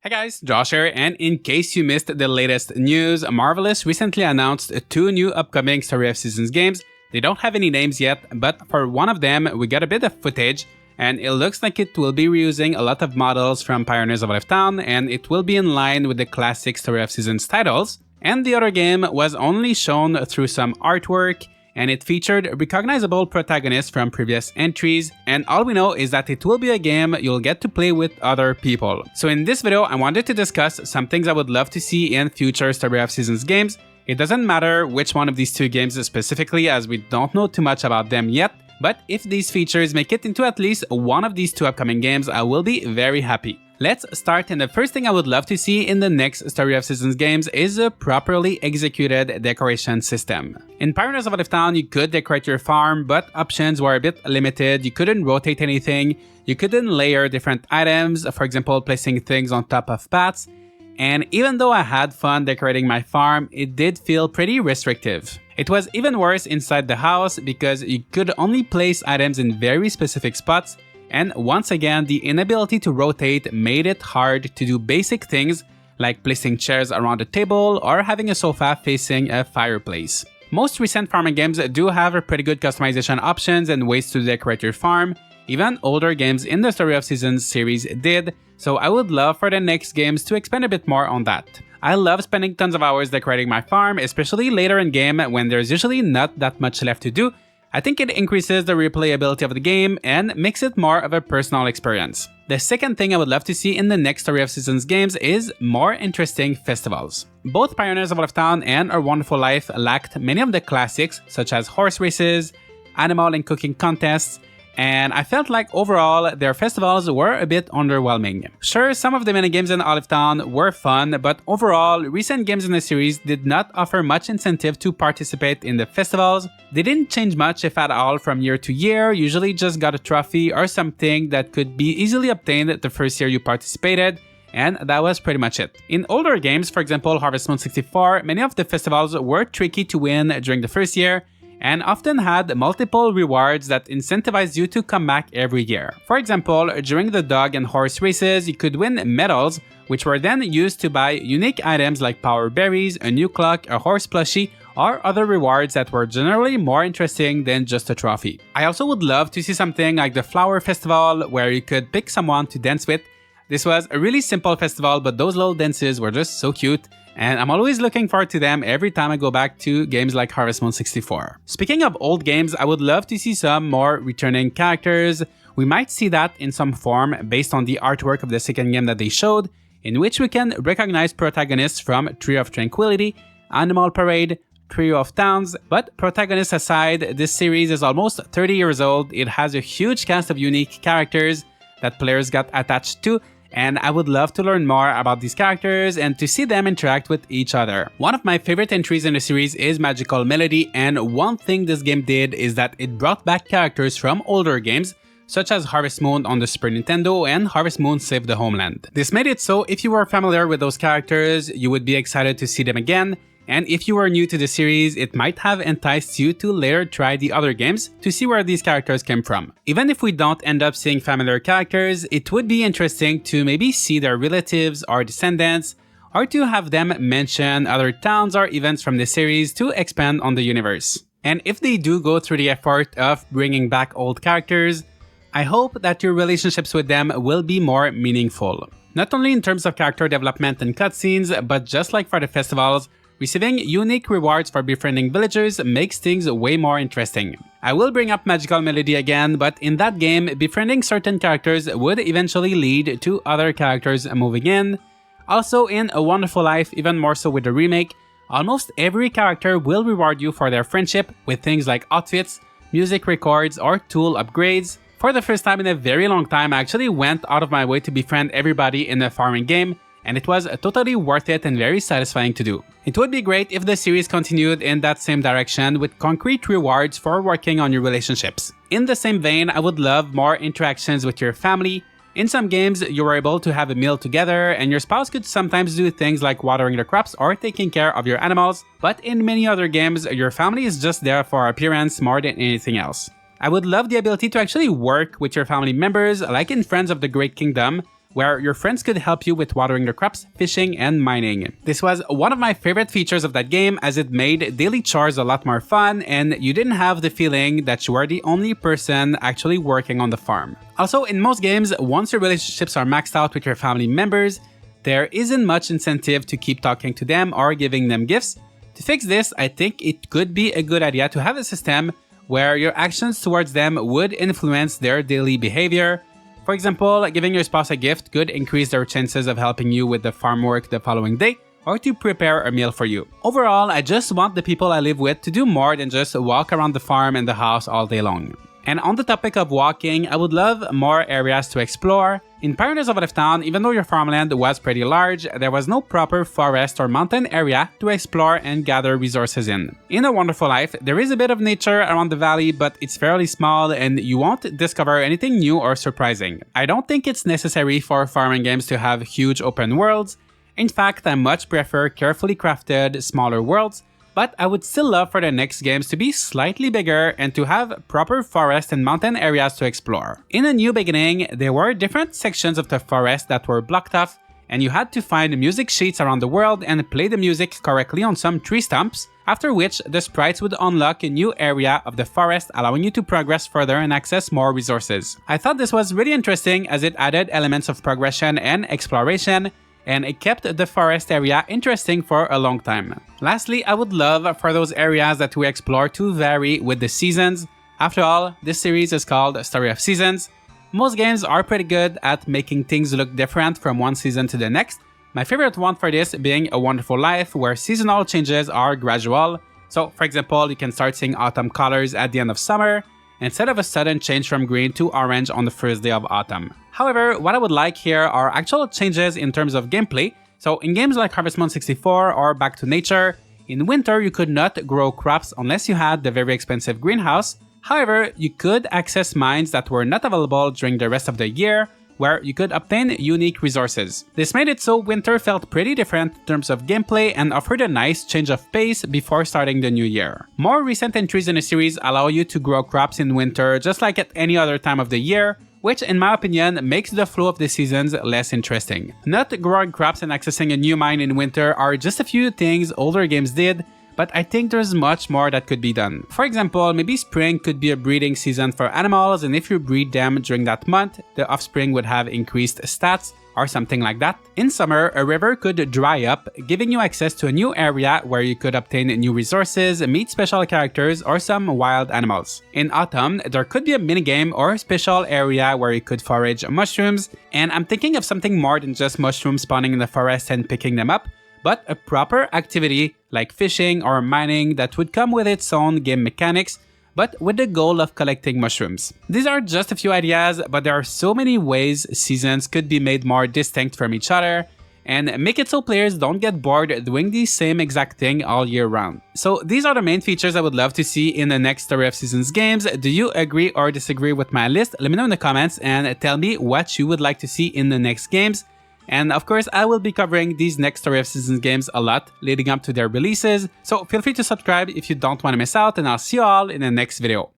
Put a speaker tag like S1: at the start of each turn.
S1: Hi guys, Josh here, and in case you missed the latest news, Marvelous recently announced 2 new upcoming Story of Seasons games. They don't have any names yet, but for one of them, we got a bit of footage, and it looks like it will be reusing a lot of models from Pioneers of Lifetown, and it will be in line with the classic Story of Seasons titles. And the other game was only shown through some artwork, and it featured recognizable protagonists from previous entries, and all we know is that it will be a game you'll get to play with other people. So in this video, I wanted to discuss some things I would love to see in future Story of Seasons games. It doesn't matter which one of these 2 games specifically, as we don't know too much about them yet, but if these features make it into at least one of these 2 upcoming games, I will be very happy. Let's start, and the first thing I would love to see in the next Story of Seasons games is a properly executed decoration system. In Pioneers of Lifetown, you could decorate your farm, but options were a bit limited. You couldn't rotate anything, you couldn't layer different items, for example placing things on top of paths, and even though I had fun decorating my farm, it did feel pretty restrictive. It was even worse inside the house because you could only place items in very specific spots, and once again, the inability to rotate made it hard to do basic things like placing chairs around a table or having a sofa facing a fireplace. Most recent farming games do have pretty good customization options and ways to decorate your farm. Even older games in the Story of Seasons series did, so I would love for the next games to expand a bit more on that. I love spending tons of hours decorating my farm, especially later in game when there's usually not that much left to do. I think it increases the replayability of the game and makes it more of a personal experience. The second thing I would love to see in the next Story of Seasons games is more interesting festivals. Both Pioneers of Lifetown and Our Wonderful Life lacked many of the classics, such as horse races, animal and cooking contests, and I felt like overall their festivals were a bit underwhelming. Sure, some of the minigames in Lifetown were fun, but overall, recent games in the series did not offer much incentive to participate in the festivals. They didn't change much, if at all, from year to year, usually just got a trophy or something that could be easily obtained the first year you participated, and that was pretty much it. In older games, for example Harvest Moon 64, many of the festivals were tricky to win during the first year, and often had multiple rewards that incentivized you to come back every year. For example, during the dog and horse races, you could win medals, which were then used to buy unique items like power berries, a new clock, a horse plushie, or other rewards that were generally more interesting than just a trophy. I also would love to see something like the Flower Festival, where you could pick someone to dance with. This was a really simple festival, but those little dances were just so cute, and I'm always looking forward to them every time I go back to games like Harvest Moon 64. Speaking of old games, I would love to see some more returning characters. We might see that in some form based on the artwork of the second game that they showed, in which we can recognize protagonists from Tree of Tranquility, Animal Parade, Trio of Towns, but protagonists aside, this series is almost 30 years old. It has a huge cast of unique characters that players got attached to, and I would love to learn more about these characters and to see them interact with each other. One of my favorite entries in the series is Magical Melody, and one thing this game did is that it brought back characters from older games, such as Harvest Moon on the Super Nintendo and Harvest Moon Save the Homeland. This made it so if you were familiar with those characters, you would be excited to see them again, and if you were new to the series, it might have enticed you to later try the other games to see where these characters came from. Even if we don't end up seeing familiar characters, it would be interesting to maybe see their relatives or descendants, or to have them mention other towns or events from the series to expand on the universe. And if they do go through the effort of bringing back old characters, I hope that your relationships with them will be more meaningful. Not only in terms of character development and cutscenes, but just like for the festivals, receiving unique rewards for befriending villagers makes things way more interesting. I will bring up Magical Melody again, but in that game, befriending certain characters would eventually lead to other characters moving in. Also in A Wonderful Life, even more so with the remake, almost every character will reward you for their friendship with things like outfits, music records, or tool upgrades. For the first time in a very long time, I actually went out of my way to befriend everybody in a farming game, and it was totally worth it and very satisfying to do. It would be great if the series continued in that same direction with concrete rewards for working on your relationships. In the same vein, I would love more interactions with your family. In some games, you were able to have a meal together, and your spouse could sometimes do things like watering the crops or taking care of your animals, but in many other games, your family is just there for appearance more than anything else. I would love the ability to actually work with your family members, like in Friends of the Great Kingdom, where your friends could help you with watering their crops, fishing, and mining. This was one of my favorite features of that game as it made daily chores a lot more fun and you didn't have the feeling that you were the only person actually working on the farm. Also, in most games, once your relationships are maxed out with your family members, there isn't much incentive to keep talking to them or giving them gifts. To fix this, I think it could be a good idea to have a system where your actions towards them would influence their daily behavior. For example, giving your spouse a gift could increase their chances of helping you with the farm work the following day, or to prepare a meal for you. Overall, I just want the people I live with to do more than just walk around the farm and the house all day long. And on the topic of walking, I would love more areas to explore. In Pioneers of Lifetown, even though your farmland was pretty large, there was no proper forest or mountain area to explore and gather resources in. In A Wonderful Life, there is a bit of nature around the valley, but it's fairly small and you won't discover anything new or surprising. I don't think it's necessary for farming games to have huge open worlds. In fact, I much prefer carefully crafted, smaller worlds, but I would still love for the next games to be slightly bigger and to have proper forest and mountain areas to explore. In A New Beginning, there were different sections of the forest that were blocked off, and you had to find music sheets around the world and play the music correctly on some tree stumps, after which the sprites would unlock a new area of the forest, allowing you to progress further and access more resources. I thought this was really interesting as it added elements of progression and exploration, and it kept the forest area interesting for a long time. Lastly, I would love for those areas that we explore to vary with the seasons. After all, this series is called Story of Seasons. Most games are pretty good at making things look different from one season to the next. My favorite one for this being A Wonderful Life, where seasonal changes are gradual. So, for example, you can start seeing autumn colors at the end of summer, instead of a sudden change from green to orange on the first day of autumn. However, what I would like here are actual changes in terms of gameplay. So in games like Harvest Moon 64 or Back to Nature, in winter you could not grow crops unless you had the very expensive greenhouse. However, you could access mines that were not available during the rest of the year, where you could obtain unique resources. This made it so winter felt pretty different in terms of gameplay and offered a nice change of pace before starting the new year. More recent entries in the series allow you to grow crops in winter just like at any other time of the year, which in my opinion makes the flow of the seasons less interesting. Not growing crops and accessing a new mine in winter are just a few things older games did, but I think there's much more that could be done. For example, maybe spring could be a breeding season for animals, and if you breed them during that month, the offspring would have increased stats, or something like that. In summer, a river could dry up, giving you access to a new area where you could obtain new resources, meet special characters, or some wild animals. In autumn, there could be a minigame or a special area where you could forage mushrooms, and I'm thinking of something more than just mushrooms spawning in the forest and picking them up, but a proper activity like fishing or mining that would come with its own game mechanics, but with the goal of collecting mushrooms. These are just a few ideas, but there are so many ways seasons could be made more distinct from each other, and make it so players don't get bored doing the same exact thing all year round. So these are the main features I would love to see in the next Story of Seasons games. Do you agree or disagree with my list? Let me know in the comments and tell me what you would like to see in the next games. And of course, I will be covering these next Story of Seasons games a lot leading up to their releases, so feel free to subscribe if you don't want to miss out, and I'll see you all in the next video.